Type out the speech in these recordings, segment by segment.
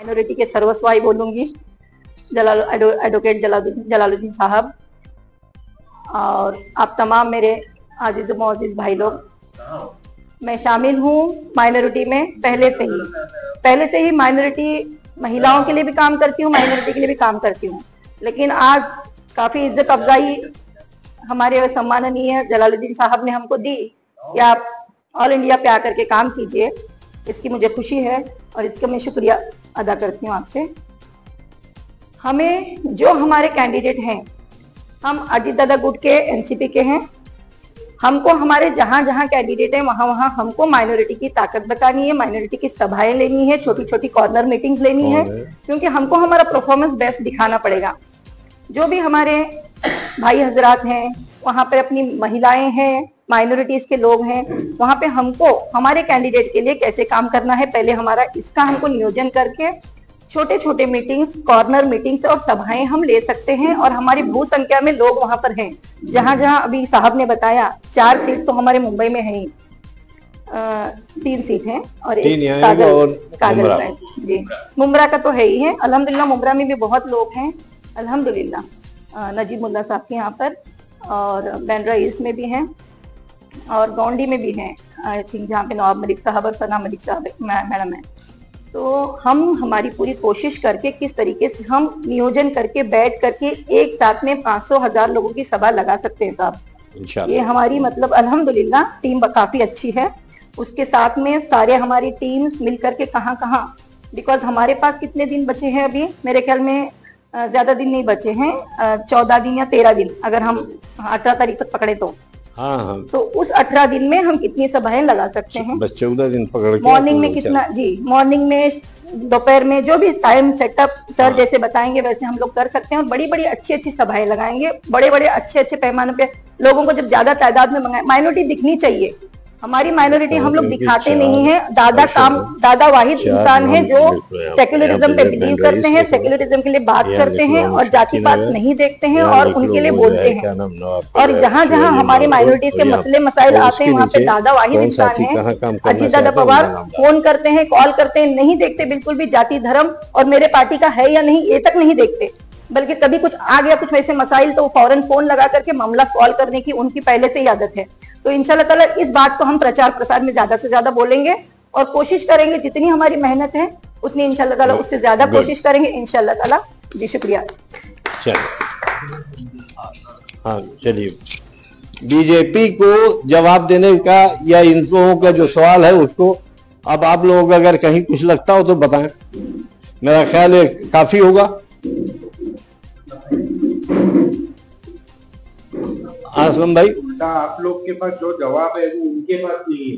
Minority के सर्वस्वाई बोलूंगी, advocate Jalaluddin साहब, और आप तमाम मेरे आजीज मोअज़्ज़िज़ भाई लोग। मैं शामिल हूँ माइनॉरिटी में पहले से ही माइनॉरिटी महिलाओं के लिए भी काम करती हूँ, माइनॉरिटी के लिए भी काम करती हूँ। लेकिन आज काफी इज्जत अफजाई हमारे सम्माननीय जलालुद्दीन साहब ने हमको दी कि आप ऑल इंडिया पे आकर के काम कीजिए। इसकी मुझे खुशी है और इसका मैं शुक्रिया अदा करती हूँ आपसे। हमें जो हमारे कैंडिडेट हैं, हम अजीत दादा गुट के एनसीपी के हैं, हमको हमारे जहां जहां कैंडिडेट हैं वहां वहां हमको माइनॉरिटी की ताकत बतानी है, माइनॉरिटी की सभाएं लेनी है, छोटी छोटी कॉर्नर मीटिंग्स लेनी है, क्योंकि हमको हमारा परफॉर्मेंस बेस्ट दिखाना पड़ेगा। जो भी हमारे भाई हजरात हैं वहां पे, अपनी महिलाएं हैं, माइनॉरिटीज के लोग हैं, वहां पे हमको हमारे कैंडिडेट के लिए कैसे काम करना है, पहले हमारा इसका हमको नियोजन करके छोटे छोटे मीटिंग्स, कॉर्नर मीटिंग्स और सभाएं हम ले सकते हैं। और हमारी बहु संख्या में लोग वहां पर हैं, जहां जहां अभी साहब ने बताया 4 सीट तो हमारे मुंबई में है ही, 3 सीट हैं और एक कागल है जी। मुंब्रा का तो है ही है, अल्हम्दुलिल्लाह मुंब्रा में भी बहुत लोग हैं अल्हम्दुलिल्लाह। नजीब मुल्ला साहब के यहाँ पर, और बैंड्रा ईस्ट में भी हैं और गोंडी में भी हैं, आई थिंक, जहाँ पे नवाब मलिक साहब और सना मलिक साहब मैडम है। तो हम हमारी पूरी कोशिश करके किस तरीके से हम नियोजन करके बैठ करके एक साथ में 500,000 लोगों की सभा लगा सकते हैं साहब। ये हमारी मतलब अल्हम्दुलिल्लाह टीम काफी अच्छी है। उसके साथ में सारे हमारी टीम्स मिलकर के कहाँ, बिकॉज हमारे पास कितने दिन बचे हैं अभी, मेरे ख्याल में ज्यादा दिन नहीं बचे हैं, 14 दिन या 13 दिन, अगर हम 18 तारीख तक पकड़े तो। हाँ। तो उस 18 दिन में हम कितनी सभाएं लगा सकते हैं? 14 दिन पकड़ के मॉर्निंग में कितना जी, मॉर्निंग में, दोपहर में, जो भी टाइम सेटअप सर जैसे बताएंगे वैसे हम लोग कर सकते हैं। और बड़ी बड़ी अच्छी अच्छी सभाएं लगाएंगे, बड़े बड़े अच्छे अच्छे पैमाने पे लोगों को जब ज्यादा तादाद में मंगाए। माइनॉरिटी दिखनी चाहिए, हमारी माइनॉरिटी हम लोग दिखाते नहीं है। दादा वाहिद इंसान है जो सेक्युलरिज्म पे बिलीव करते हैं, सेक्युलरिज्म के लिए बात करते हैं और जाति पात नहीं देखते हैं और उनके लिए बोलते हैं। और जहां जहां हमारे माइनॉरिटीज के मसले मसाइल आते हैं वहां पे दादा वाहिद इंसान है। अजीत दादा पवार फोन करते हैं, कॉल करते हैं, नहीं देखते बिल्कुल भी जाति धर्म और मेरे पार्टी का है या नहीं, ये तक नहीं देखते। बल्कि कभी कुछ आ गया, कुछ वैसे मसाइल, तो फौरन फोन लगा करके मामला सॉल्व करने की उनकी पहले से ही आदत है। तो इंशाल्लाह ताला इस बात को हम प्रचार प्रसार में ज्यादा से ज्यादा बोलेंगे और कोशिश करेंगे, जितनी हमारी मेहनत है उतनी इंशाल्लाह ताला उससे ज्यादा कोशिश करेंगे इंशाल्लाह ताला। जी शुक्रिया। हाँ चलिए, बीजेपी को जवाब देने का या इन लोगों का जो सवाल है उसको अब आप लोगों को अगर कहीं कुछ लगता हो तो बताएं, मेरा ख्याल है काफी होगा। आसलम भाई, आप लोग के पास जो जवाब है वो उनके पास नहीं है।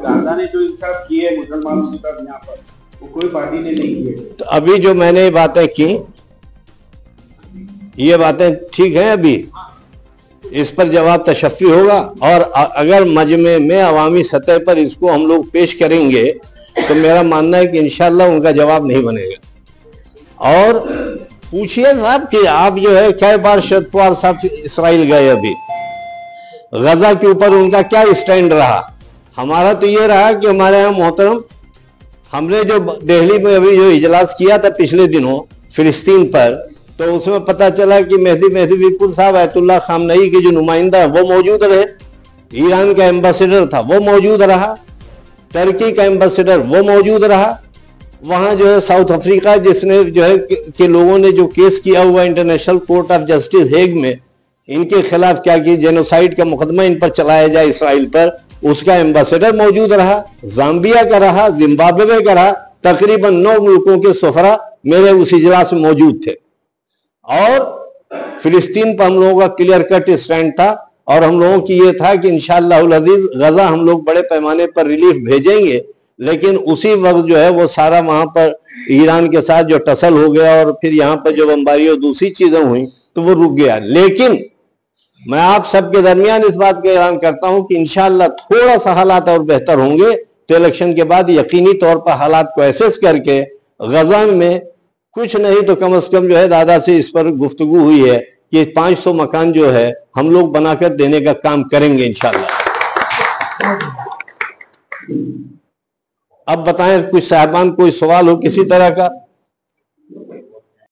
दादा ने जो इंसाफ किए है मुसलमानों के साथ यहाँ पर, वो कोई पार्टी ने नहीं किए। तो अभी जो मैंने बातें की, ये बातें ठीक हैं, अभी इस पर जवाब तशफ़ी होगा। और अगर मजमे में अवामी सतह पर इसको हम लोग पेश करेंगे तो मेरा मानना है कि इंशाल्लाह उनका जवाब नहीं बनेगा। और पूछिए साहब कि आप जो है कई बार शरद पवार साहब इसराइल गए, अभी गजा के ऊपर उनका क्या स्टैंड रहा? हमारा तो ये रहा कि हमारे यहाँ मोहतरम, हमने जो दिल्ली में अभी जो इजलास किया था पिछले दिनों फिलिस्तीन पर, तो उसमें पता चला कि मेहदी विपुल साहब आयतुल्लाह खामनई के जो नुमाइंदा है वो मौजूद रहे, ईरान का एम्बेसडर था वो मौजूद रहा, टर्की का एम्बेसडर वो मौजूद रहा, वहां जो है साउथ अफ्रीका जिसने जो है कि लोगों ने जो केस किया हुआ international court of justice Hague में इनके खिलाफ क्या कि जेनोसाइड का मुकदमा इन पर चलाया जाए इसराइल पर, उसका एम्बेसडर मौजूद रहा, जाम्बिया का रहा, जिम्बाब्वे का रहा, तकरीबन 9 मुल्कों के सफरा मेरे उस इजलास में मौजूद थे। और फिलिस्तीन पर हम लोगों का क्लियर कट स्टैंड था और हम लोगों की ये था कि इंशाअल्लाह अज़ीज गजा हम लोग बड़े पैमाने पर रिलीफ भेजेंगे। लेकिन उसी वक्त जो है वो सारा वहां पर ईरान के साथ जो टसल हो गया और फिर यहाँ पर जो बमबारी और दूसरी चीजें हुई तो वो रुक गया। लेकिन मैं आप सबके दरमियान इस बात का ऐलान करता हूं कि इंशाअल्लाह थोड़ा सा हालात और बेहतर होंगे तो इलेक्शन के बाद यकीनी तौर पर हालात को एसेस करके गजा में कुछ नहीं तो कम से कम जो है दादा से इस पर गुफ्तगू हुई है कि 500 मकान जो है हम लोग बनाकर देने का काम करेंगे इंशाअल्लाह। अब बताएं कुछ साहबान, कोई सवाल हो किसी तरह का?